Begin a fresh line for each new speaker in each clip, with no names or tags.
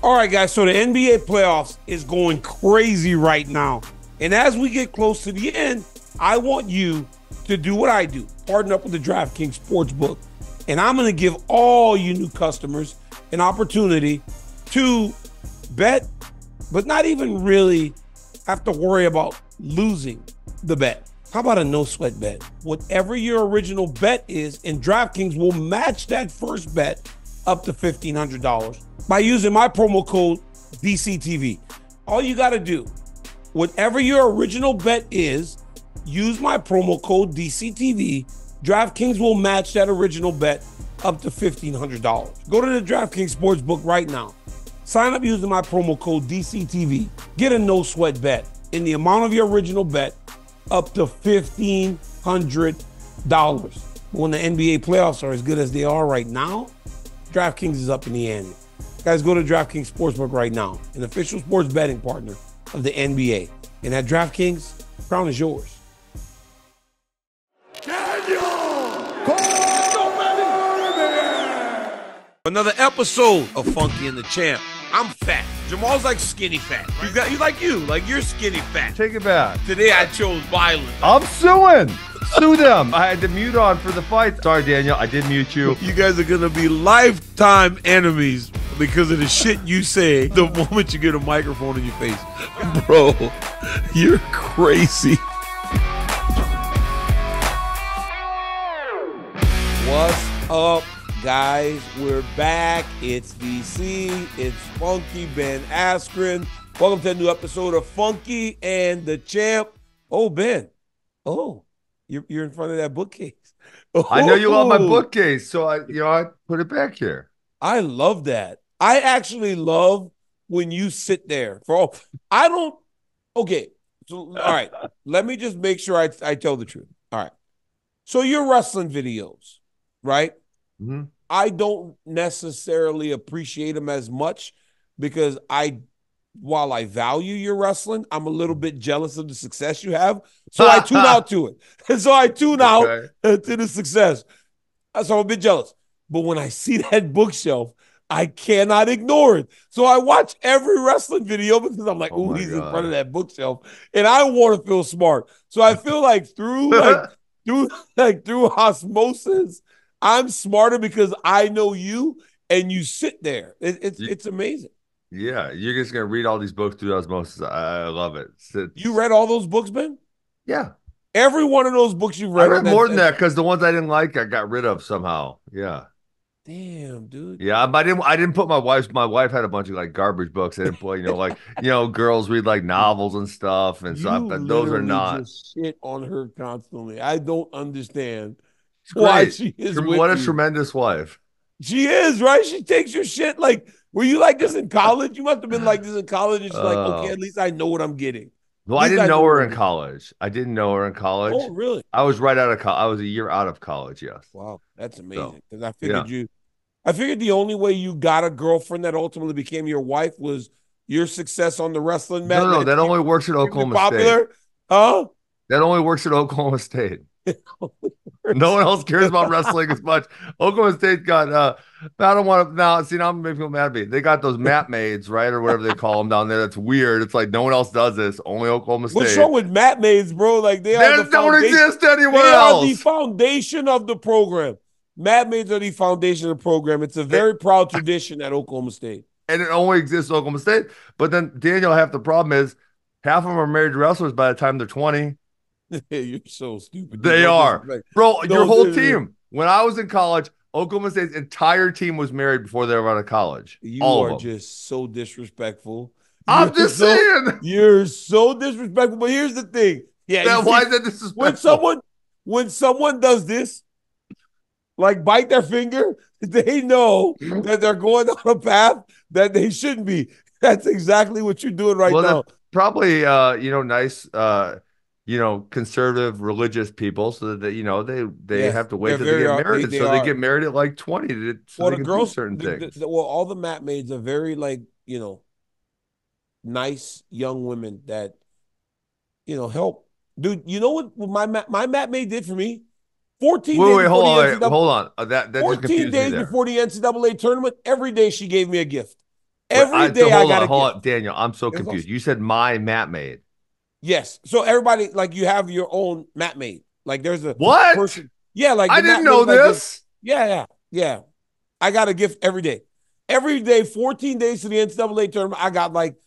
All right, guys, so the NBA playoffs is going crazy right now. And as we get close to the end, I want you to do what I do, partner up with the DraftKings Sportsbook. And I'm going to give all you new customers an opportunity to bet, but not even really have to worry about losing the bet. How about a no-sweat bet? Whatever your original bet is, and DraftKings will match that first bet up to $1,500 by using my promo code DCTV. All you got to do, whatever your original bet is, use my promo code DCTV. DraftKings will match that original bet up to $1,500. Go to the DraftKings Sportsbook right now. Sign up using my promo code DCTV. Get a no-sweat bet in the amount of your original bet up to $1,500. When the NBA playoffs are as good as they are right now, DraftKings is up in the ante. Guys, go to DraftKings Sportsbook right now, an official sports betting partner of the NBA. And at DraftKings, the crown is yours. Another episode of Funky and the Champ. I'm fat. Jamal's like skinny fat. Right? He's like you're skinny fat.
Take it back.
Today I chose violence.
I'm suing. Sue them. I had to mute on for the fight. Sorry, Daniel. I did mute you.
You guys are going to be lifetime enemies because of the shit you say the moment you get a microphone in your face. Bro, you're crazy. What's up, guys? We're back. It's DC. It's Funky Ben Askren. Welcome to a new episode of Funky and the Champ. Oh, Ben. Oh, you're in front of that bookcase. Oh.
I know you love my bookcase, so I put it back here.
I love that. I actually love when you sit there. Okay. So, all right. Let me just make sure I tell the truth. All right. So your wrestling videos, right?
Mm-hmm.
I don't necessarily appreciate them as much because while I value your wrestling, I'm a little bit jealous of the success you have. So I tune out to it. And so I tune out to the success. So I'm a bit jealous. But when I see that bookshelf, I cannot ignore it. So I watch every wrestling video because I'm like, oh, he's in front of that bookshelf. And I want to feel smart. So I feel like through osmosis, I'm smarter because I know you and you sit there. It's amazing.
Yeah, you're just going to read all these books through osmosis. I love it.
You read all those books, Ben?
Yeah.
Every one of those books you've read.
I read more than that because the ones I didn't like, I got rid of somehow. Yeah.
Damn, dude.
Yeah, I didn't put my wife had a bunch of like garbage books. I didn't put, girls read like novels and stuff and stuff, but those are not.
Just shit on her constantly. I don't understand
why
she is
what a tremendous wife.
She is, right? She takes your shit like, were you like this in college? You must have been like this in college. And she's like, okay, at least I know what I'm getting.
Well, I didn't know her in college. I didn't know her in college.
Oh, really?
I was right out of college. I was a year out of college, yes.
Wow, that's amazing. Because I figured the only way you got a girlfriend that ultimately became your wife was your success on the wrestling mat.
No, that only works at Oklahoma State.
Huh?
That only works at Oklahoma State. No one else cares about wrestling as much. Oklahoma State got I don't want to now. See, now I'm making people mad at me. They got those mat maids, right, or whatever they call them down there. That's weird. It's like no one else does this. Only Oklahoma State.
What's wrong with mat maids, bro? Like they
don't exist anywhere else.
They are the foundation of the program. Mat maids are the foundation of the program. It's a very proud tradition at Oklahoma State,
and it only exists at Oklahoma State. But then Daniel, half the problem is half of them are married wrestlers by the time they're 20.
You're so stupid.
They are, bro. Your whole team. When I was in college, Oklahoma State's entire team was married before they were out of college.
You are just so disrespectful.
I'm just saying.
You're so disrespectful. But here's the thing. Yeah.
Why is that disrespectful?
When someone does this, like bite their finger, they know that they're going down a path that they shouldn't be. That's exactly what you're doing right now.
Probably, nice, conservative religious people, so that they have to wait till they get married. They get married at like 20 so they can do certain things.
All the mat maids are very nice young women that help. Dude, you know what my mat maid did for me? 14 days.
Wait, hold on. That
14 days before the NCAA tournament, every day she gave me a gift. Every day I got a
hold
gift.
on, Daniel. I'm so confused. You said my mat maid.
Yes. So everybody, like, you have your own mat mate. Like, there's a
What?
person. Yeah, like
I
the
didn't
mat
know
mate, like
this.
yeah. I got a gift every day. Every day, 14 days to the NCAA tournament, I got like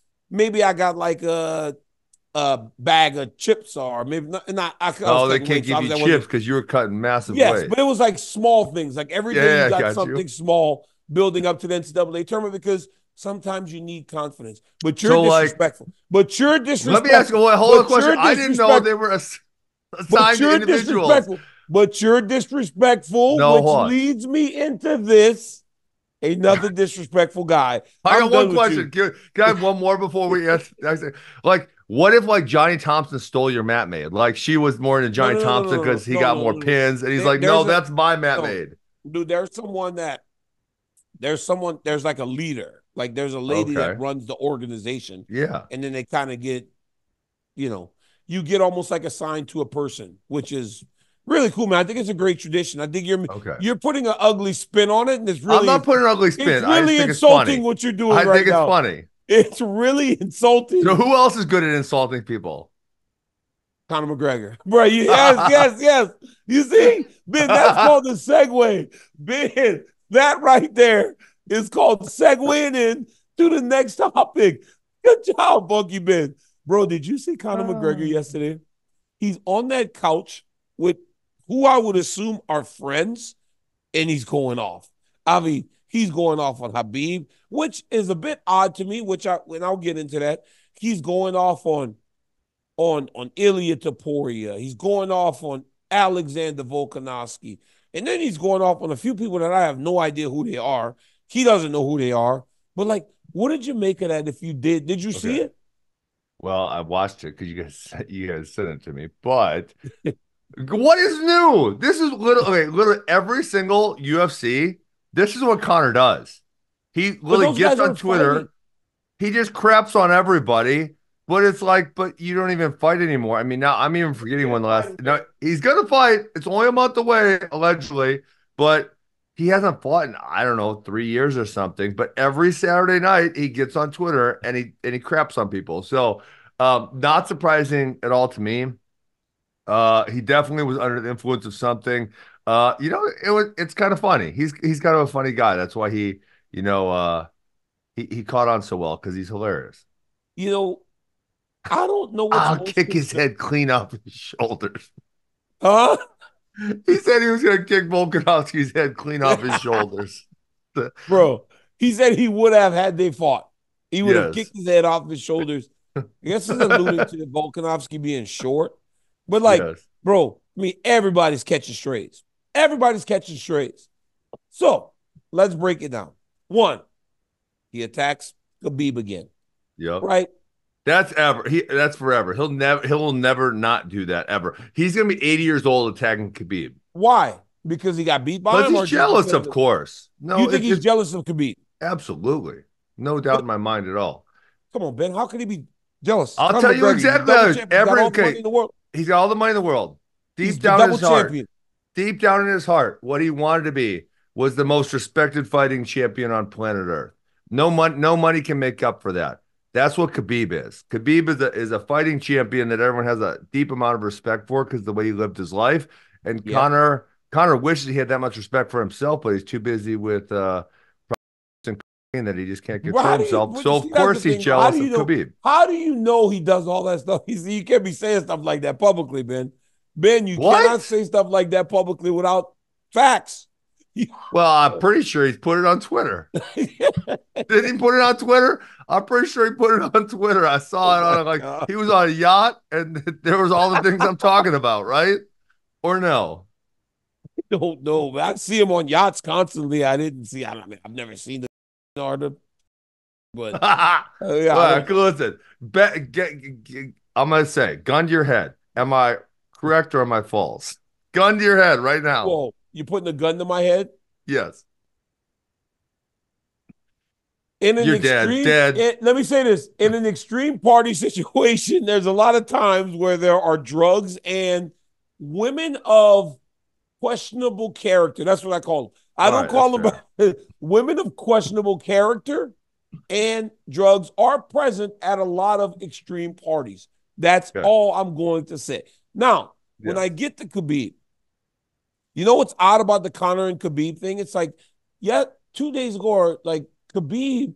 a bag of chips, or maybe not. I was
Oh, they
cutting
can't
weight, so
give you
obviously I
chips
wasn't.
because you were cutting massive
Yes,
weight.
but it was like small things. Like every day
Yeah,
you
I
got
got
something
you.
small building up to the NCAA tournament, because sometimes you need confidence. But you're
So, like,
disrespectful. But you're
let me ask you,
disrespectful.
hold on a
But
question.
you're
I didn't know
disrespectful.
they were
But
assigned to
you're
individuals.
disrespectful. But you're disrespectful,
No,
which
hold on.
leads me into this. Another disrespectful guy.
I
I'm
got one
done with
question.
you.
Can I have one more before we answer? Like, what if like Johnny Thompson stole your mat maid? Like she was more into
No,
Johnny
no, no, no,
Thompson
no,
because
no,
he
no,
got
no,
more
no, no.
pins, and he's like, no,
There's a
that's my mat
no,
maid.
dude. There's like a leader. Like there's a lady that
Okay.
runs the organization,
Yeah.
and then they kind of get, you know, you get almost like assigned to a person, which is really cool, man. I think it's a great tradition. I think
Okay.
you're putting an ugly spin on it, and
I'm not putting an ugly
it's
spin. I just
really
think it's
insulting
funny.
what you're doing
I
right
think it's
now.
funny.
It's really
So
insulting.
who else is good at insulting people?
Conor McGregor. Bro, yes. You see? Ben, that's called the segue. Ben, that right there is called segueing in to the next topic. Good job, Bunky Ben. Bro, did you see Conor McGregor yesterday? He's on that couch with who I would assume are friends, and he's going off. I mean, he's going off on Khabib, which is a bit odd to me, and I'll get into that. He's going off on Ilya Taporia. He's going off on Alexander Volkanovski. And then he's going off on a few people that I have no idea who they are. He doesn't know who they are. But, like, what did you make of that if you did? Did you see
Okay.
it?
Well, I watched it because you guys sent it to me. But what is new? This is literally every single UFC. This is what Connor does. He
But
literally
those
gets
guys
on
aren't fighting.
Twitter. He just craps on everybody. But it's like, but you don't even fight anymore. I mean, now I'm even forgetting when the last. No, he's gonna fight. It's only a month away, allegedly, but he hasn't fought in, I don't know, 3 years or something. But every Saturday night he gets on Twitter and he craps on people. So not surprising at all to me. He definitely was under the influence of something. It's kind of funny. He's kind of a funny guy. That's why you know, he caught on so well because he's hilarious.
You know, I don't know what's
I'll
most
kick his
concerned.
head clean off his shoulders.
Huh?
He said he was going to kick Volkanovski's head clean off his shoulders.
Bro, he said he would have had they fought. He would have
Yes.
kicked his head off his shoulders. I guess he's alluding to Volkanovski being short. But, like,
Yes.
bro, I mean, everybody's catching strays. Everybody's catching strays. So let's break it down. One, he attacks Khabib again.
Yep.
Right?
That's forever. He'll never not do that ever. He's gonna be 80 years old attacking Khabib.
Why? Because he got beat by
Because
him,
he's
or
jealous, of course. No,
you think he's jealous of Khabib?
absolutely. No doubt in my mind at all.
Come on, Ben. How could he be jealous?
I'll
Conor
tell you
McGregor, he's a
exactly
double
how
champion. He's got all the money in the world.
He's got all the money in the world.
He's
Deep
the
down in
double
his heart.
champion.
Deep down in his heart, what he wanted to be was the most respected fighting champion on planet Earth. No money can make up for that. That's what Khabib is. Khabib is a fighting champion that everyone has a deep amount of respect for because of the way he lived his life. And
Yep.
Connor wishes he had that much respect for himself, but he's too busy with that he just can't control himself. So of course he's jealous of Khabib.
How do you know he does all that stuff? You can't be saying stuff like that publicly, Ben. Ben, you
What?
cannot say stuff like that publicly without facts.
Well, I'm pretty sure he's put it on Twitter. Did he put it on Twitter? I'm pretty sure he put it on Twitter. I saw it on
God.
he was on a yacht and there was all the things I'm talking about, right? Or no?
Don't know, but I see him on yachts constantly. I mean, I've never seen the order, but
Well, listen, I'm gonna say, gun to your head. Am I correct or am I false? Gun to your head right now.
Whoa, you putting a gun to my head?
Yes.
In an
You're
extreme,
dead.
let me say this: in an extreme party situation, there's a lot of times where there are drugs and women of questionable character. That's what I call them. I don't call them women of questionable character. and drugs are present at a lot of extreme parties. That's
Okay.
all I'm going to say. Now, when
Yes.
I get to Khabib, you know what's odd about the Conor and Khabib thing? It's like, yeah, 2 days ago, like Khabib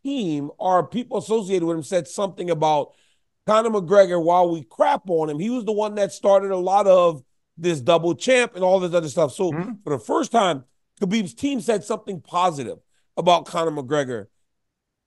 team or people associated with him said something about Conor McGregor while we crap on him. He was the one that started a lot of this double champ and all this other stuff. So for the first time, Khabib's team said something positive about Conor McGregor.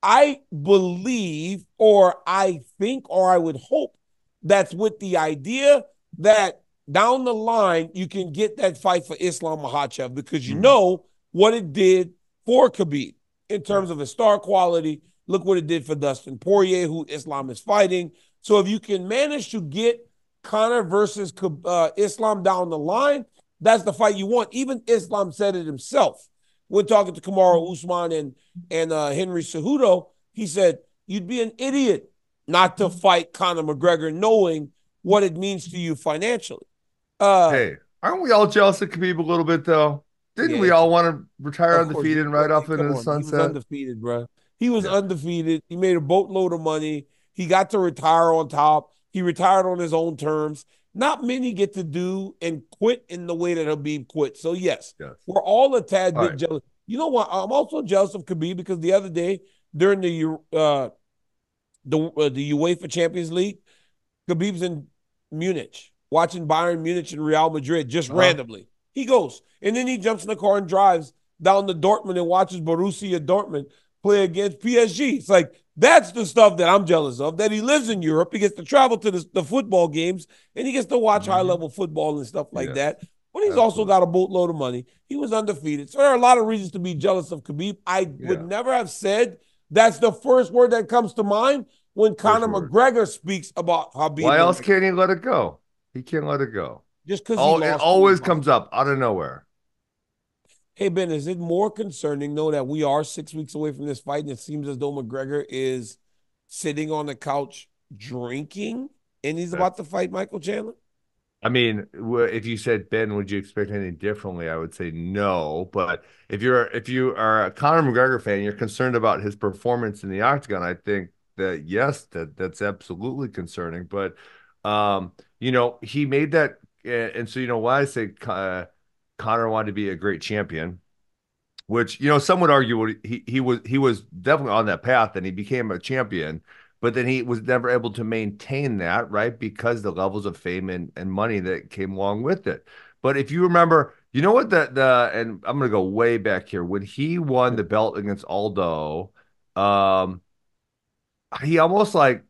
I believe, or I think, or I would hope that's with the idea that down the line you can get that fight for Islam Makhachev because you know what it did for Khabib in terms of his star quality. Look what it did for Dustin Poirier, who Islam is fighting. So if you can manage to get Conor versus Islam down the line, that's the fight you want. Even Islam said it himself. We're talking to Kamaru Usman and Henry Cejudo. He said, you'd be an idiot not to fight Conor McGregor knowing what it means to you financially.
Hey, aren't we all jealous of Khabib a little bit, though? Didn't we all want to retire undefeated and ride off into the sunset?
He was undefeated, bro. He was undefeated. He made a boatload of money. He got to retire on top. He retired on his own terms. Not many get to do and quit in the way that Khabib quit. So, yes, we're all a tad bit jealous. You know what? I'm also jealous of Khabib because the other day during the UEFA Champions League, Khabib's in Munich watching Bayern Munich and Real Madrid just randomly. He goes, and then he jumps in the car and drives down to Dortmund and watches Borussia Dortmund play against PSG. It's like, that's the stuff that I'm jealous of, that he lives in Europe. He gets to travel to the football games, and he gets to watch high-level football and stuff like that. But he's also got a boatload of money. He was undefeated. So there are a lot of reasons to be jealous of Khabib. I would never have said that's the first word that comes to mind when Conor McGregor speaks about Khabib.
Why else can't he let it go? He can't let it go.
Just because he lost.
It always comes up out of nowhere.
Hey, Ben, is it more concerning, though, that we are 6 weeks away from this fight and it seems as though McGregor is sitting on the couch drinking and he's about to fight Michael Chandler?
I mean, if you said, Ben, would you expect anything differently? I would say no. But if you are a Conor McGregor fan, you're concerned about his performance in the octagon, I think that, yes, that's absolutely concerning. But, you know, he made that. And so, you know, why I say Conor wanted to be a great champion, which, you know, some would argue he was definitely on that path and he became a champion, but then he was never able to maintain that, right? Because the levels of fame and money that came along with it. But if you remember, you know what, and I'm going to go way back here, when he won the belt against Aldo, he almost like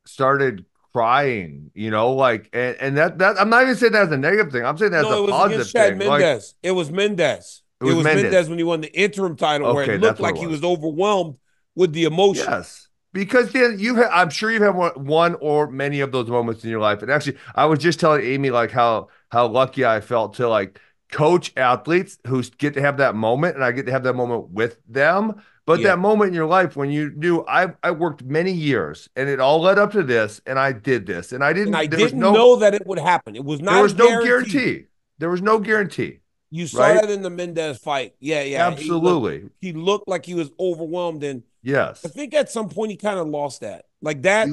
started crying, you know, like, and that I'm not even saying that's a negative thing. I'm saying that's a positive thing.
Mendez. It was Mendez. It was Mendez when he won the interim title, where it looked like he was overwhelmed with the emotion.
Yes, because then I'm sure you've had one or many of those moments in your life. And actually, I was just telling Amy like how lucky I felt to like coach athletes who get to have that moment, and I get to have that moment with them. But that moment in your life when you knew I worked many years and it all led up to this, and I did this, and I didn't
know that it would happen. It was not.
There was no guarantee. There was no guarantee.
You saw that in the Mendez fight. Yeah.
Absolutely.
He looked like he was overwhelmed, and
yes,
I think at some point he kind of lost that. Like that.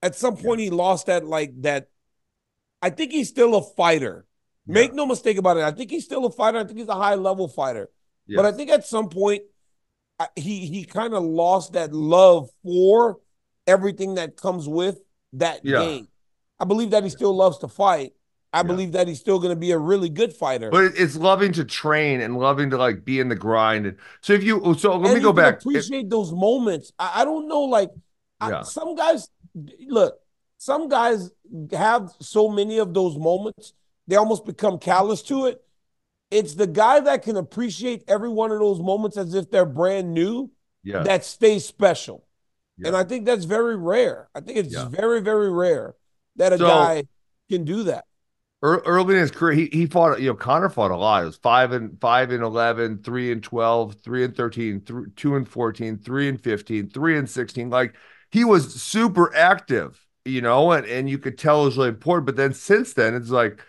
At some point he lost that. Like that. I think he's still a fighter. Make no mistake about it. I think he's still a fighter. I think he's a high-level fighter. Yes. But I think at some point he kind of lost that love for everything that comes with that game. I believe that he still loves to fight. I believe that he's still going to be a really good fighter.
But it's loving to train and loving to like be in the grind. And so let me go back.
Appreciate those moments. I don't know, like some guys, look, some guys have so many of those moments, they almost become callous to it. It's the guy that can appreciate every one of those moments as if they're brand new that stays special. And I think that's very rare. I think it's very, very rare that a guy can do that.
Early in his career, he fought, you know, Conor fought a lot. It was 5-11, 3-12, 3-13, 2-14, 3-15, 3-16. Like, he was super active, you know, and you could tell it was really important. But then since then, it's like,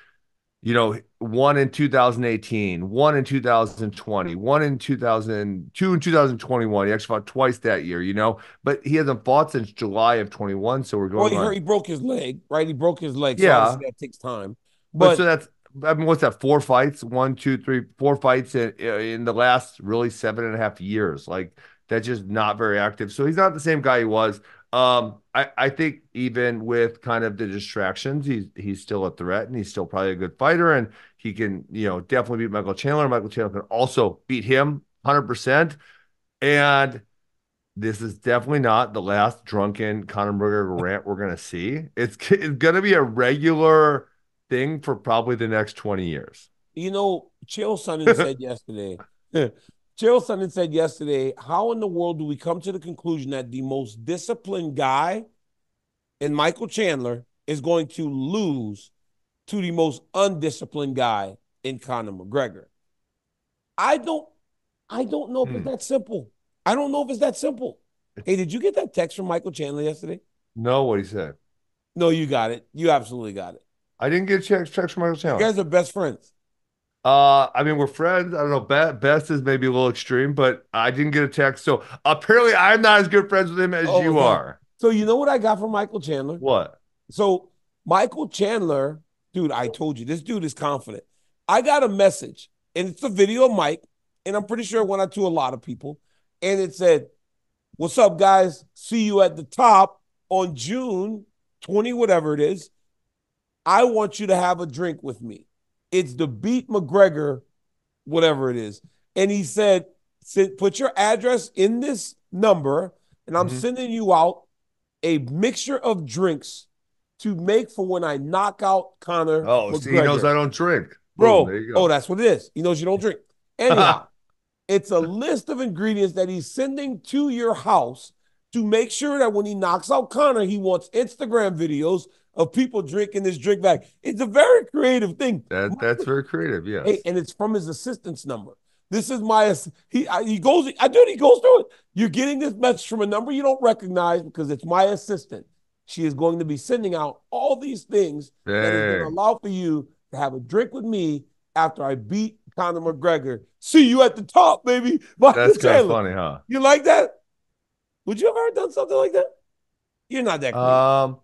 one in 2018, one in 2020, one in 2002 and 2021. He actually fought twice that year. But he hasn't fought since July of 21. So we're
Well,
going on.
he broke his leg, right? He broke his leg. So
Yeah.
obviously that takes time.
But so
But
that's, I mean, what's that? 4 fights, one, two, three, 4 fights in the last really 7.5 years. Like that's just not very active. So he's not the same guy he was. I think even with kind of the distractions, he's still a threat and he's still probably a good fighter and he can, definitely beat Michael Chandler. Michael Chandler can also beat him 100%. And this is definitely not the last drunken Conor McGregor rant we're going to see. It's going to be a regular thing for probably the next 20 years.
Chael Sonnen said yesterday, Chael Sonnen said yesterday, how in the world do we come to the conclusion that the most disciplined guy in Michael Chandler is going to lose to the most undisciplined guy in Conor McGregor? I don't know if it's that simple. I don't know if it's that simple. Hey, did you get that text from Michael Chandler yesterday?
No, what he said.
No, you got it. You absolutely got it.
I didn't get a text from Michael
You
Chandler.
guys are best friends.
I mean, we're friends. I don't know. Best is maybe a little extreme, but I didn't get a text. So apparently, I'm not as good friends with him as you
Okay.
are.
So you know what I got from Michael Chandler?
What?
So Michael Chandler, dude, I told you, this dude is confident. I got a message, and it's a video of Mike, and I'm pretty sure it went out to a lot of people. And it said, "What's up, guys? See you at the top on June 20, whatever it is. I want you to have a drink with me. It's the Beat McGregor, whatever it is." And he said, "Put your address in this number, and I'm sending you out a mixture of drinks to make for when I knock out Conor
Oh,
McGregor."
see, he knows I don't drink. Boom, there
Bro,
you go.
that's what it is. He knows you don't drink. Anyhow, it's a list of ingredients that he's sending to your house to make sure that when he knocks out Conor, he wants Instagram videos of people drinking this drink bag. It's a very creative thing.
That's very creative, yes.
Hey, and it's from his assistant's number. This is my he goes through it. You're getting this message from a number you don't recognize because it's my assistant. She is going to be sending out all these things that is going to allow for you to have a drink with me after I beat Conor McGregor. See you at the top, baby.
That's kind of funny, huh?
You like that? Would you have ever done something like that? You're not that creative.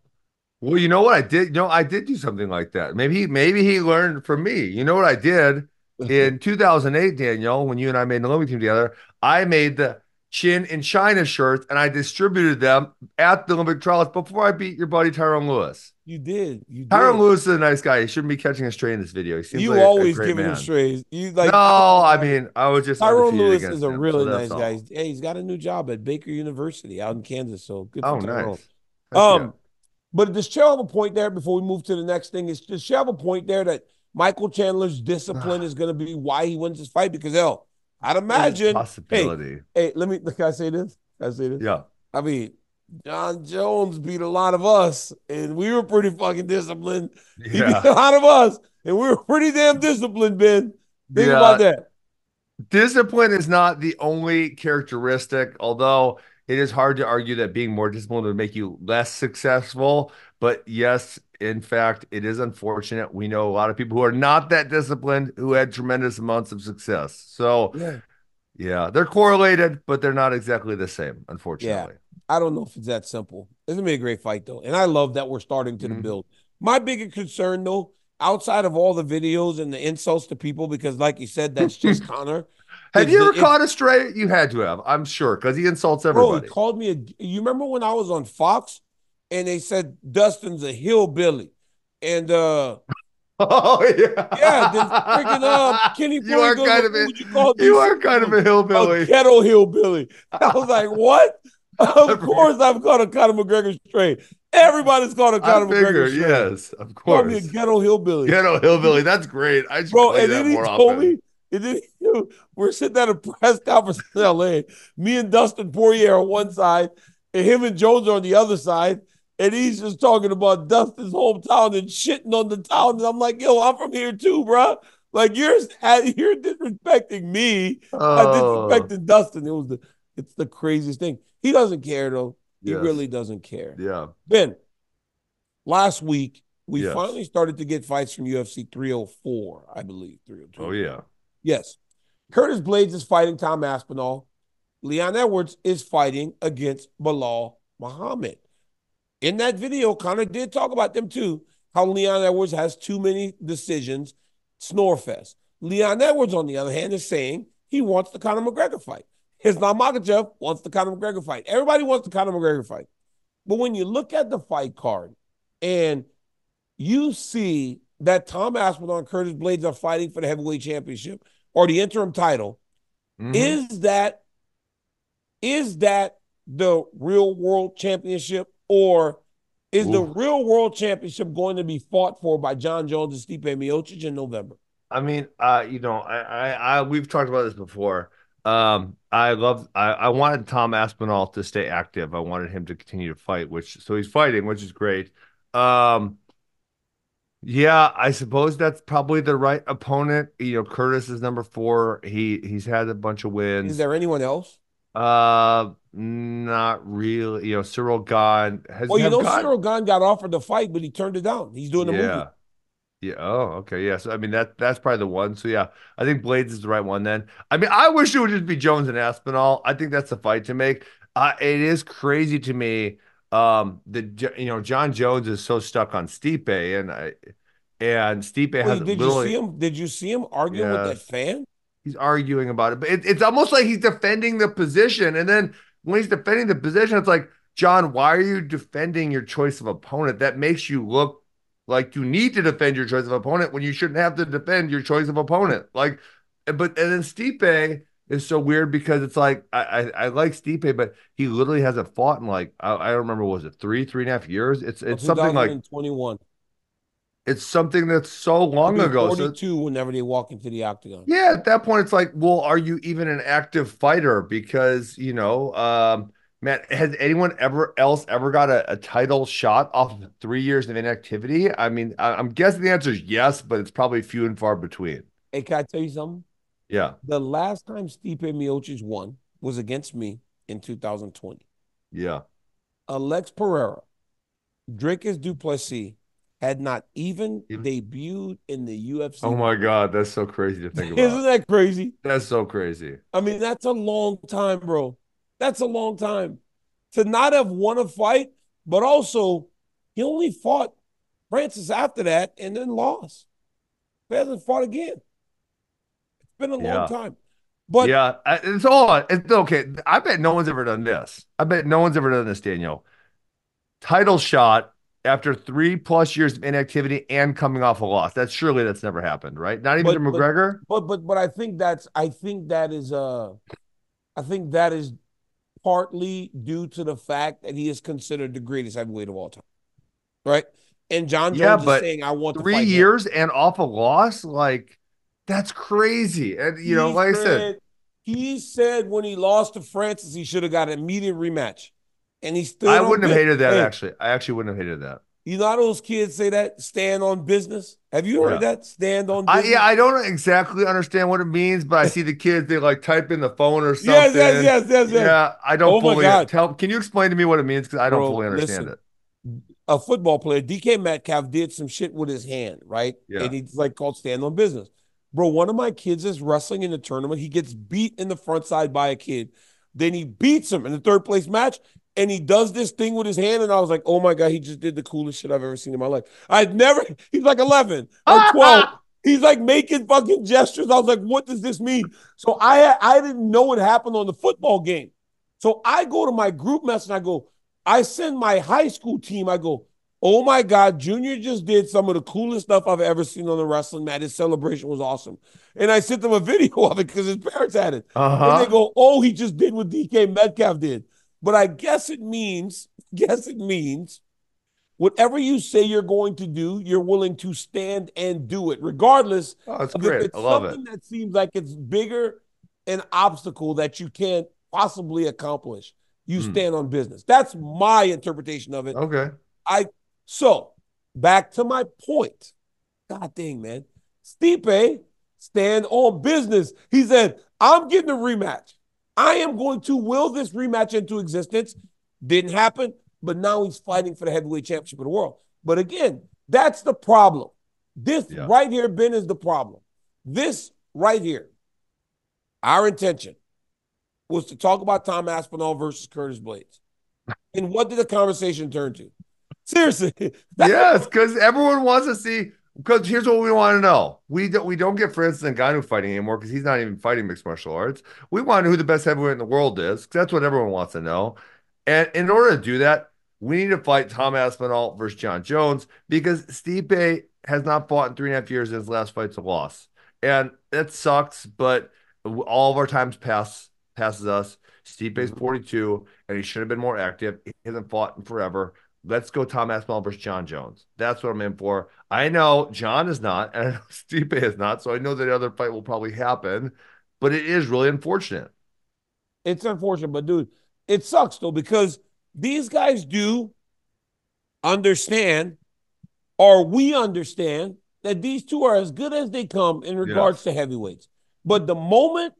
Well, you know what I did? I did do something like that. Maybe he learned from me. You know what I did in 2008, Daniel, when you and I made an Olympic team together? I made the Chin in China shirts and I distributed them at the Olympic trials before I beat your buddy Tyrone Lewis.
You did.
Tyrone Lewis is a nice guy. He shouldn't be catching a stray in this video. He seems
you
like
always
a great
giving
man.
him strays. You
no, I mean I was just
Tyrone Lewis is a
him,
really
so
nice
all.
guy. Hey, he's got a new job at Baker University out in Kansas. So good for Tyrone.
Nice.
But does Chael have a point there before we move to the next thing? Does Chael have a point there that Michael Chandler's discipline is going to be why he wins this fight? Because hell, I'd imagine.
Possibility.
Hey, can I say this?
Yeah.
I mean, Jon Jones beat a lot of us, and we were pretty fucking disciplined. Yeah. He beat a lot of us, and we were pretty damn disciplined, Ben. Think about that.
Discipline is not the only characteristic, although it is hard to argue that being more disciplined would make you less successful. But yes, in fact, it is unfortunate. We know a lot of people who are not that disciplined who had tremendous amounts of success. So, yeah, they're correlated, but they're not exactly the same, unfortunately.
Yeah, I don't know if it's that simple. It's going to be a great fight, though. And I love that we're starting to the build. My bigger concern, though, outside of all the videos and the insults to people, because like you said, that's just Conor.
Have you ever caught a stray? You had to have, I'm sure, because he insults everybody.
Bro, he called me you remember when I was on Fox and they said Dustin's a hillbilly? And
oh yeah.
Yeah, this freaking Kenny
you are
goes,
kind of
you
are kind of a hillbilly.
A ghetto hillbilly. I was like, what? Of course I've caught a Conor McGregor stray. Everybody's caught a Conor McGregor stray.
Yes, of course.
Call me a ghetto hillbilly.
Ghetto hillbilly. That's great. I should play that more often.
And then we're sitting at a press conference in LA. Me and Dustin Poirier on one side, and him and Jones are on the other side. And he's just talking about Dustin's hometown and shitting on the town. And I'm like, yo, I'm from here too, bro. Like you're disrespecting me. I'm disrespecting Dustin. It's the craziest thing. He doesn't care though. He really doesn't care.
Yeah.
Ben, last week We
Yes.
finally started to get fights from UFC 304, I believe. 302.
Oh, yeah.
Yes. Curtis Blades is fighting Tom Aspinall. Leon Edwards is fighting against Bilal Muhammad. In that video, Conor did talk about them too, how Leon Edwards has too many decisions, snorefest. Leon Edwards, on the other hand, is saying he wants the Conor McGregor fight. Islam Makhachev wants the Conor McGregor fight. Everybody wants the Conor McGregor fight. But when you look at the fight card and you see that Tom Aspinall and Curtis Blades are fighting for the heavyweight championship or the interim title, is that the real world championship, or is the real world championship going to be fought for by Jon Jones and Stipe Miocic in November?
I mean, we've talked about this before. I wanted Tom Aspinall to stay active. I wanted him to continue to fight, so he's fighting, which is great. Yeah, I suppose that's probably the right opponent. Curtis is number 4. He's had a bunch of wins.
Is there anyone else?
Not really. Cyril Gahn has.
Well, Cyril Gahn got offered the fight, but he turned it down. He's doing a movie.
Yeah. Oh, okay. Yeah. So I mean that's probably the one. So yeah, I think Blades is the right one then. I mean, I wish it would just be Jones and Aspinall. I think that's the fight to make. It is crazy to me. That Jon Jones is so stuck on Stipe, and Stipe has
Did you see him? Did you see him arguing with that fan?
He's arguing about it, but it's almost like he's defending the position. And then when he's defending the position, it's like, John, why are you defending your choice of opponent? That makes you look like you need to defend your choice of opponent when you shouldn't have to defend your choice of opponent. And then Stipe is so weird because it's like, I like Stipe, but he literally hasn't fought in I don't remember, was it 3.5 years? It's something like
2021.
It's something that's so long ago.
42 whenever they walk into the octagon.
Yeah, at that point, it's like, well, are you even an active fighter? Because, Matt, has anyone else ever got a title shot off of 3 years of inactivity? I mean, I'm guessing the answer is yes, but it's probably few and far between.
Hey, can I tell you something?
Yeah.
The last time Stipe Miocic won was against me in 2020.
Yeah.
Alex Pereira, Dricus du Plessis had not even debuted in the UFC.
Oh my God, that's so crazy to think about.
Isn't that crazy?
That's so crazy.
I mean, that's a long time, bro. That's a long time. To not have won a fight, but also he only fought Francis after that and then lost. He hasn't fought again. It's been a long time. But
yeah, it's all it's okay. I bet no one's ever done this. I bet no one's ever done this, Daniel. Title shot after 3+ years of inactivity and coming off a loss. That's never happened, right? Not even to McGregor.
But I think that is partly due to the fact that he is considered the greatest heavyweight of all time, right? And Jon Jones is saying, "I want
3 years and off a loss, like that's crazy." And like I said,
he said when he lost to Francis, he should have got an immediate rematch. And he stood.
I wouldn't have hated that, actually. I actually wouldn't have hated that.
You know how those kids say that? Stand on business. Have you heard that? Stand on business.
I don't exactly understand what it means, but I see the kids, they type in the phone or something.
Yes.
Yeah, I don't fully tell. Can you explain to me what it means? Because I don't fully understand it.
A football player, DK Metcalf, did some shit with his hand, right?
Yeah.
And he's called stand on business. Bro, one of my kids is wrestling in the tournament. He gets beat in the front side by a kid. Then he beats him in the third place match. And he does this thing with his hand, and I was like, oh my God, he just did the coolest shit I've ever seen in my life. He's like 11 or 12. He's making fucking gestures. I was like, what does this mean? So I didn't know what happened on the football game. So I go to my group message, and I send my high school team, I go, oh my God, Junior just did some of the coolest stuff I've ever seen on the wrestling mat. His celebration was awesome. And I sent them a video of it because his parents had it. And they go, oh, he just did what DK Metcalf did. But I guess it means whatever you say you're going to do, you're willing to stand and do it, regardless
of
if it's something that seems like it's bigger an obstacle that you can't possibly accomplish. You stand on business. That's my interpretation of it.
Okay.
So back to my point. God dang, man. Stipe stand on business. He said, I'm getting a rematch. I am going to will this rematch into existence. Didn't happen, but now he's fighting for the heavyweight championship of the world. But again, That's the problem. This
Yeah.
right here, Ben, is the problem. This right here, our intention was to talk about Tom Aspinall versus Curtis Blades. And what did the conversation turn to? Seriously.
Yes, because everyone wants to see. Because here's what we want to know: we don't get, for instance, Ngannou fighting anymore because he's not even fighting mixed martial arts. We want to know who the best heavyweight in the world is because that's what everyone wants to know. And in order to do that, we need to fight Tom Aspinall versus Jon Jones because Stipe has not fought in 3.5 years, and his last fight's a loss, and that sucks. But all of our times passes us. Stipe's 42, and he should have been more active. He hasn't fought in forever. Let's go Tom Aspinall versus Jon Jones. That's what I'm in for. I know Jon is not, and I know Stipe is not, so I know that the other fight will probably happen, but it is really unfortunate.
It's unfortunate, but dude, it sucks though because these guys do understand, or we understand, that these two are as good as they come in regards
Yes.
to heavyweights. But the moment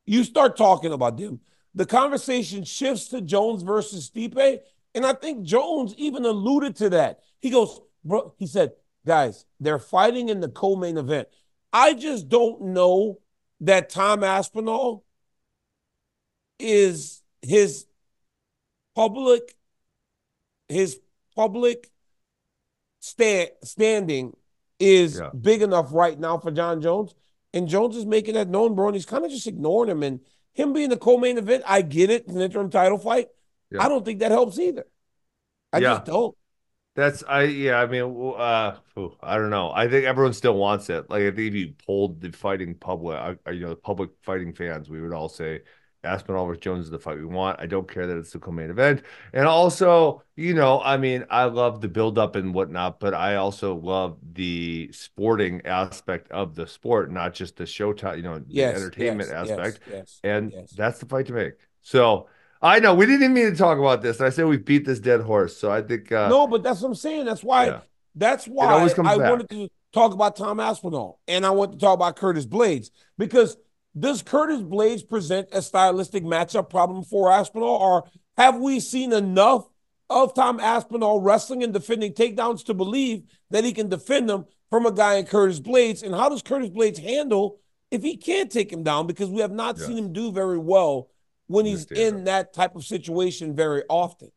you start talking about them, the conversation shifts to Jones versus Stipe. And I think Jones even alluded to that. He goes, bro, he said, guys, they're fighting in the co-main event. I just don't know that Tom Aspinall is public, his public standing is
Yeah.
big enough right now for Jon Jones. And Jones is making that known, bro. And he's kind of just ignoring him. And him being the co-main event, I get it, it's an interim title fight. I
Yeah.
don't think that helps either. I just
Yeah.
don't.
Yeah, I mean, I don't know. I think everyone still wants it. Like, I think if you polled the fighting public, the public fighting fans, we would all say Aspinall versus Jones is the fight we want. I don't care that it's the co-main event. And also, I mean, I love the build-up and whatnot, but I also love the sporting aspect of the sport, not just the showtime, the
Yes,
entertainment
yes, yes,
aspect.
yes,
And
yes.
that's the fight to make. So I know we didn't even mean to talk about this. I said we beat this dead horse. So I think,
No, but that's what I'm saying.
yeah,
That's
it always
why
comes
I wanted
back.
to talk about Tom Aspinall and I want to talk about Curtis Blades because does Curtis Blades present a stylistic matchup problem for Aspinall, or have we seen enough of Tom Aspinall wrestling and defending takedowns to believe that he can defend them from a guy in Curtis Blades? And how does Curtis Blades handle if he can't take him down? Because we have not seen
Yes,
him do very well when
in the
he's in
stand-up.
that type of situation very often.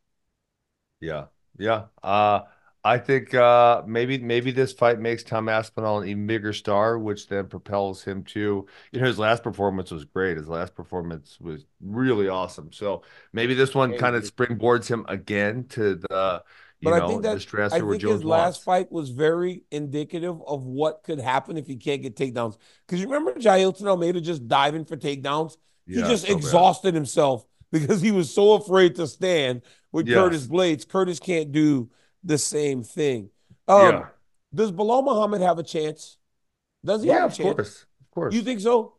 Yeah, yeah. I think maybe this fight makes Tom Aspinall an even bigger star, which then propels him to, his last performance was great. His last performance was really awesome. So maybe this one kind of springboards him again to
But
the
I
stratosphere where
think his
Jones
last
wants.
fight was very indicative of what could happen if he can't get takedowns. Because you remember Jailton Almeida just diving for takedowns? He
Yeah,
just
so bad.
exhausted himself because he was so afraid to stand with Curtis
Yes.
Blades. Curtis can't do the same thing. Um,
Yeah.
does Bilal Muhammad have a chance? Does he have
Yeah,
a
of
chance?
course. Of
You
course.
think so?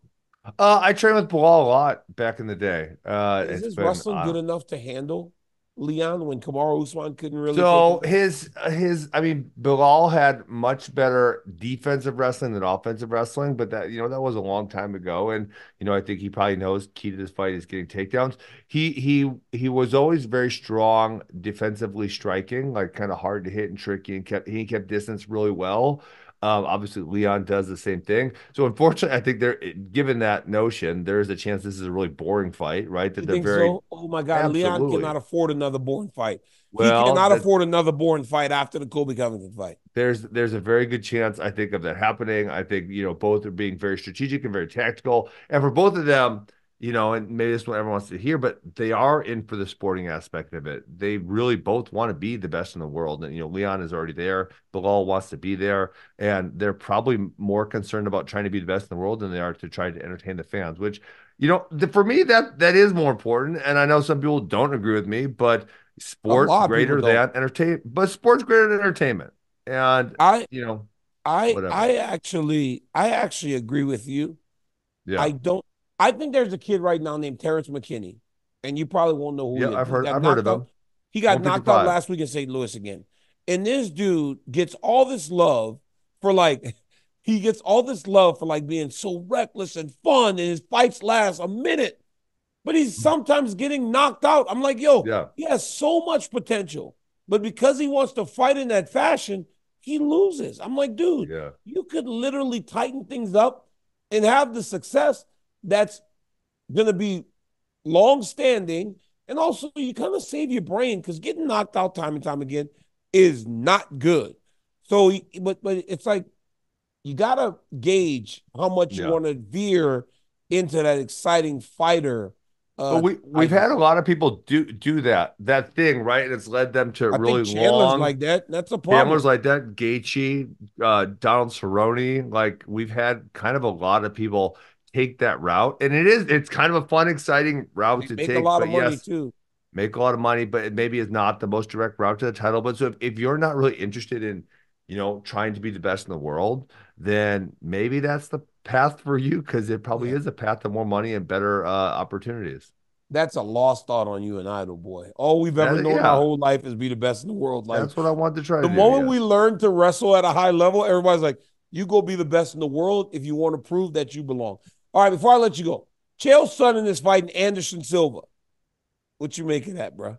I trained with Bilal a lot back in the day.
Is
It's
his
been
wrestling good enough to handle Leon when Kamaru Usman couldn't really take him
So
down?
I mean, Bilal had much better defensive wrestling than offensive wrestling, but that was a long time ago. And, I think he probably knows key to this fight is getting takedowns. He was always very strong defensively striking, like kind of hard to hit and tricky, and he kept distance really well. Obviously Leon does the same thing. So unfortunately, I think given that notion, there is a chance this is a really boring fight, right? That
You
they're
think
very
so? Oh my God, Leon
absolutely.
cannot afford another boring fight. He
Well,
cannot afford another boring fight after the Colby Covington fight.
there's a very good chance I think of that happening. I think both are being very strategic and very tactical, and for both of them, and maybe this is what everyone wants to hear, but they are in for the sporting aspect of it. They really both want to be the best in the world, and Leon is already there. Bilal wants to be there, and they're probably more concerned about trying to be the best in the world than they are to try to entertain the fans. Which for me that is more important, and I know some people don't agree with me, but
A
sports
lot of people
greater
don't.
than entertain, but sports greater than entertainment. And
I
you know,
I
whatever.
I actually agree with you.
Yeah.
I don't. I think there's a kid right now named Terrence McKinney, and you probably won't know who
Yeah,
he is. But he got
I've heard of
knocked out.
him.
He got knocked out
155.
last week in St. Louis again. And this dude gets all this love for like he gets all this love for like being so reckless and fun, and his fights last a minute. But he's sometimes getting knocked out. I'm like, yo,
Yeah.
he has so much potential. But because he wants to fight in that fashion, he loses. I'm like, dude,
Yeah.
you could literally tighten things up and have the success that's going to be long standing. And also, you kind of save your brain because getting knocked out time and time again is not good. So, but it's like you got to gauge how much you
Yeah.
want to veer into that exciting fighter.
But we've had a lot of people do that thing, right? And it's led them to
I think
really
Chandler's
long.
like that. That's a
Chandler's
problem.
like that. Gaethje, Donald Cerrone, like we've had kind of a lot of people take that route, and it's kind of a fun, exciting route
They
to
make a
take.
lot of
But
money
yes,
too.
make a lot of money, but it maybe is not the most direct route to the title. But so if you're not really interested in, trying to be the best in the world, then maybe that's the path for you because it probably
Yeah.
is a path to more money and better opportunities.
That's a lost thought on you and I, though, boy. All we've ever known our
Yeah,
whole life is be the best in the world. Like
that's what I want to try
the
to do.
moment we
Yes.
learn to wrestle at a high level, everybody's like, you go be the best in the world if you want to prove that you belong. All right, before I let you go, Chael Sonnen is fighting Anderson Silva. What you making that, bro?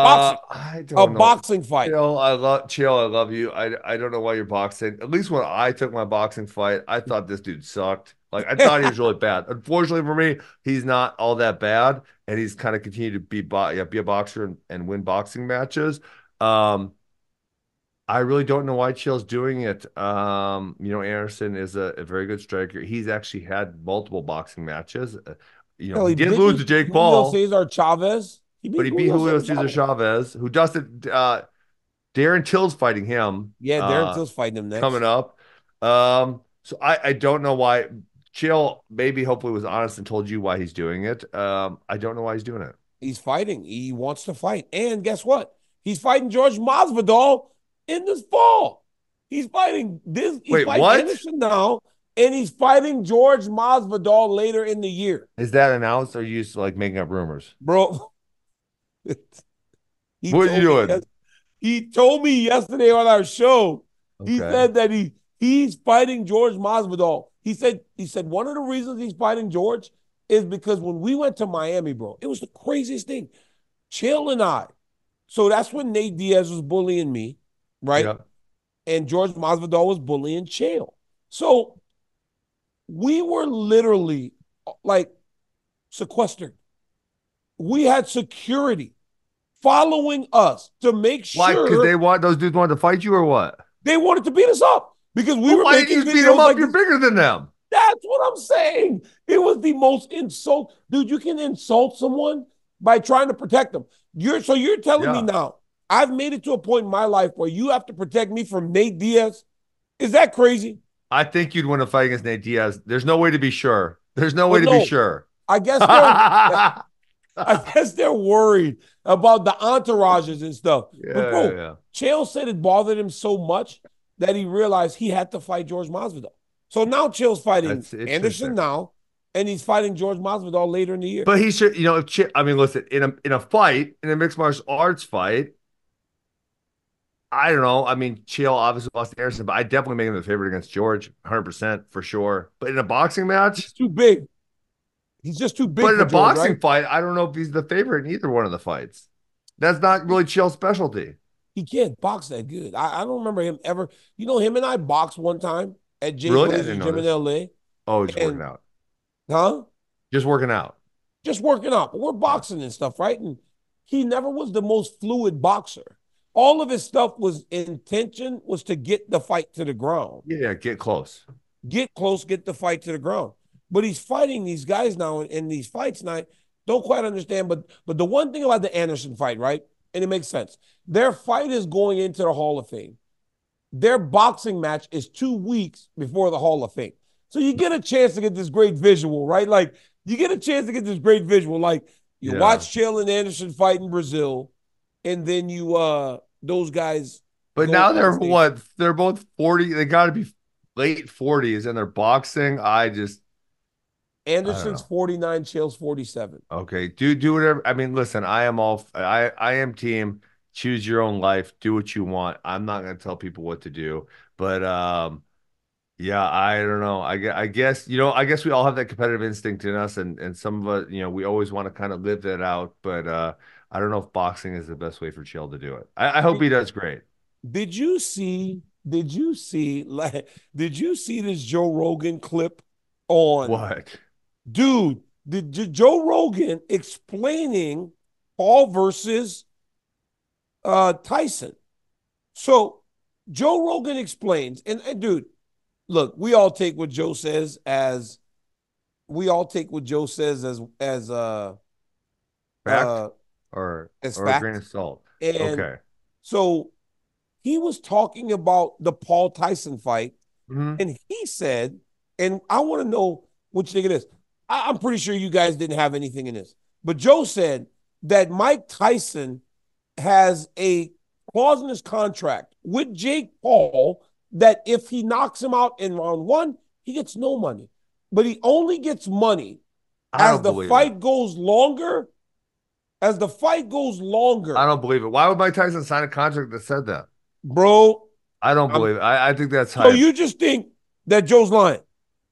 Boxing.
I
A
don't know.
boxing fight.
Chill, I love you. I don't know why you're boxing. At least when I took my boxing fight, I thought this dude sucked. Like I thought he was really bad. Unfortunately for me, he's not all that bad, and he's kind of continued to be a boxer and win boxing matches. Um, I really don't know why Chael's doing it. Anderson is a very good striker. He's actually had multiple boxing matches.
Hell,
He
he
did
didn't
lose
he
to
beat
Jake
Julio
Paul.
Cesar Chavez. He
But
beat
he beat
Julio
Julio
Cesar
Cesar
Chavez.
Chavez, who dusted Darren Till's fighting him
Yeah, Darren Till's fighting him
coming
next.
up. So I don't know why. Chill maybe hopefully was honest and told you why he's doing it. I don't know why he's doing it.
He's fighting. He wants to fight. And guess what? He's fighting George Masvidal in this fall. He's fighting this. He's
Wait,
fighting
what?
Anderson now, and he's fighting George Masvidal later in the year,
Is that announced or are you just like making up rumors?
bro. he
What are you
told me
doing?
yes. He told me yesterday on our show. He
Okay.
said that he's fighting George Masvidal. He said one of the reasons he's fighting George is because when we went to Miami, bro, it was the craziest thing. Chill and I. So that's when Nate Diaz was bullying me, right?
Yeah.
And George Masvidal was bullying Chael. So we were literally like sequestered. We had security following us to make
Why? Because
sure
those dudes wanted to fight you or what?
they wanted to beat us up because we
Well,
were
why didn't you
making
just beat them
videos
up?
like
You're
this.
bigger than them.
That's what I'm saying. It was the most insult. Dude, you can insult someone by trying to protect them. You're telling me
Yeah.
now, I've made it to a point in my life where you have to protect me from Nate Diaz. Is that crazy?
I think you'd win a fight against Nate Diaz. There's no way to be sure. There's no way
Well,
to be
no.
sure.
I guess
Yeah,
I guess they're worried about the entourages and stuff. But
yeah,
bro,
yeah.
Chael said it bothered him so much that he realized he had to fight George Masvidal. So now Chael's fighting
That's
Anderson
interesting.
now, and he's fighting George Masvidal later in the year.
But he should, if I mean, listen, in a fight, in a mixed martial arts fight, I don't know. I mean, Chael obviously lost to Anderson, but I definitely make him the favorite against George, 100% for sure. But in a boxing match,
He's too big. He's just too
but
big
in
for
a
George, right?
boxing fight, I don't know if he's the favorite in either one of the fights. That's not really Chael's specialty.
He can't box that good. I don't remember him ever. Him and I boxed one time at Jay
Really? I didn't
Glazer's
know
gym in
this.
LA.
Oh, just working
And
out.
huh?
Just working out.
Just working out. But we're
Yeah.
boxing and stuff, right? And he never was the most fluid boxer. All of his stuff was intention was to get the fight to the ground.
Yeah, get close.
Get close, get the fight to the ground. But he's fighting these guys now in these fights now. Don't quite understand. But the one thing about the Anderson fight, right? And it makes sense. Their fight is going into the Hall of Fame. Their boxing match is 2 weeks before the Hall of Fame. So you get a chance to get this great visual, right? Like you get a chance to get this great visual. Like you
Yeah.
watch Chael and Anderson fight in Brazil, and then those guys
But
go
now
on
they're
stage.
what? They're both 40. They got to be late 40s and they're boxing. I don't
Anderson's
know.
49, Chael's 47.
Okay. Do whatever. I mean, listen, I am team choose your own life, do what you want. I'm not going to tell people what to do. But yeah, I don't know. I guess we all have that competitive instinct in us and some of us, we always want to kind of live that out, but I don't know if boxing is the best way for Chael to do it. I hope
Did,
he does great.
did you see Did you see did you see this Joe Rogan clip on
What?
dude, Joe Rogan explaining Paul versus Tyson. So Joe Rogan explains, and dude, look, we all take what Joe says as
Fact
uh
or
as
a grain
fact.
of salt?
And
Okay.
so he was talking about the Paul Tyson fight,
Mhm.
and he said, and I want to know what you think of this. I'm pretty sure you guys didn't have anything in this, but Joe said that Mike Tyson has a clause in his contract with Jake Paul that if he knocks him out in round one, he gets no money, but he only gets money
I
as
don't
the
believe it.
fight goes longer. As the fight goes
I
longer,
don't believe it. Why would Mike Tyson sign a contract that said that?
bro.
I don't
I'm,
believe it. I think that's
so
hype.
you just think that Joe's lying?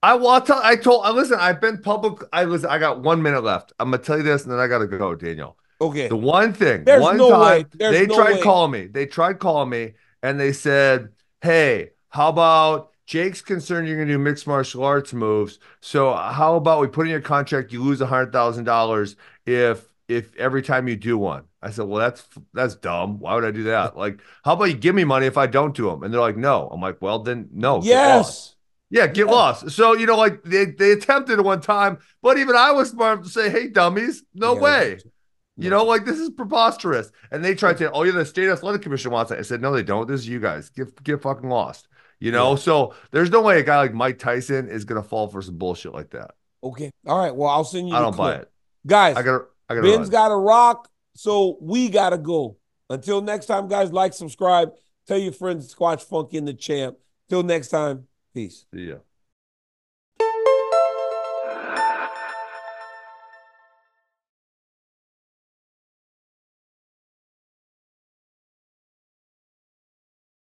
I told, listen, I've been public. I got 1 minute left. I'm gonna tell you this and then I gotta go, Daniel. The
Okay.
one thing,
There's
one
no way.
time
There's no way.
they tried calling me and they said, hey, how about Jake's concerned you're gonna do mixed martial arts moves. So how about we put in your contract, you lose $100,000 if every time you do one. I said, well, that's dumb. Why would I do that? Like, how about you give me money if I don't do them? And they're like, no. I'm like, well, then no, get lost.
Yes.
Yeah, get
Yes.
lost. So, like they attempted it one time, but even I was smart enough to say, hey, dummies, no
Yeah, no
way.
chance. No chance.
Like this is preposterous. And they tried
Okay.
to, oh, yeah, the state athletic commission wants it. I said, no, they don't. This is you guys. Get fucking lost.
Yeah.
So there's no way a guy like Mike Tyson is gonna fall for some bullshit like that.
Okay. All right. Well, I'll send you
I
the
don't buy
clip.
it.
Guys,
I gotta
Ben's
run.
got to rock. So we got to go. Until next time, guys, like, subscribe, tell your friends to watch Funky and the Champ. Till next time, peace.
See ya.